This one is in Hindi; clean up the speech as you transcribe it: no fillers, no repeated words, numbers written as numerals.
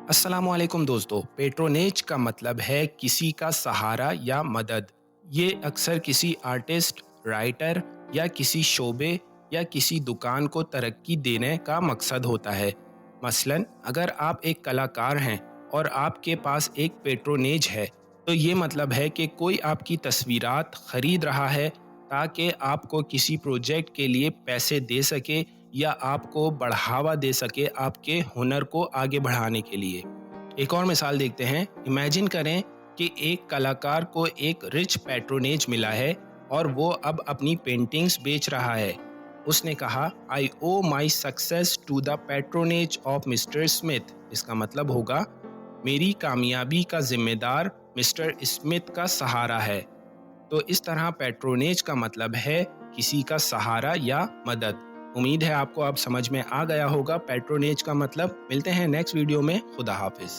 अस्सलामुअलैकुम दोस्तों। पेट्रोनेज का मतलब है किसी का सहारा या मदद। ये अक्सर किसी आर्टिस्ट, राइटर या किसी शोबे या किसी दुकान को तरक्की देने का मकसद होता है। मसलन अगर आप एक कलाकार हैं और आपके पास एक पेट्रोनेज है, तो ये मतलब है कि कोई आपकी तस्वीरात खरीद रहा है ताकि आपको किसी प्रोजेक्ट के लिए पैसे दे सके या आपको बढ़ावा दे सके आपके हुनर को आगे बढ़ाने के लिए। एक और मिसाल देखते हैं। इमेजिन करें कि एक कलाकार को एक रिच पैट्रोनेज मिला है और वो अब अपनी पेंटिंग्स बेच रहा है। उसने कहा, I owe my success to the patronage of mister Smith. इसका मतलब होगा, मेरी कामयाबी का जिम्मेदार मिस्टर स्मिथ का सहारा है। तो इस तरह पैट्रोनेज का मतलब है किसी का सहारा या मदद। उम्मीद है आपको अब समझ में आ गया होगा पैट्रोनेज का मतलब। मिलते हैं नेक्स्ट वीडियो में। खुदा हाफिज।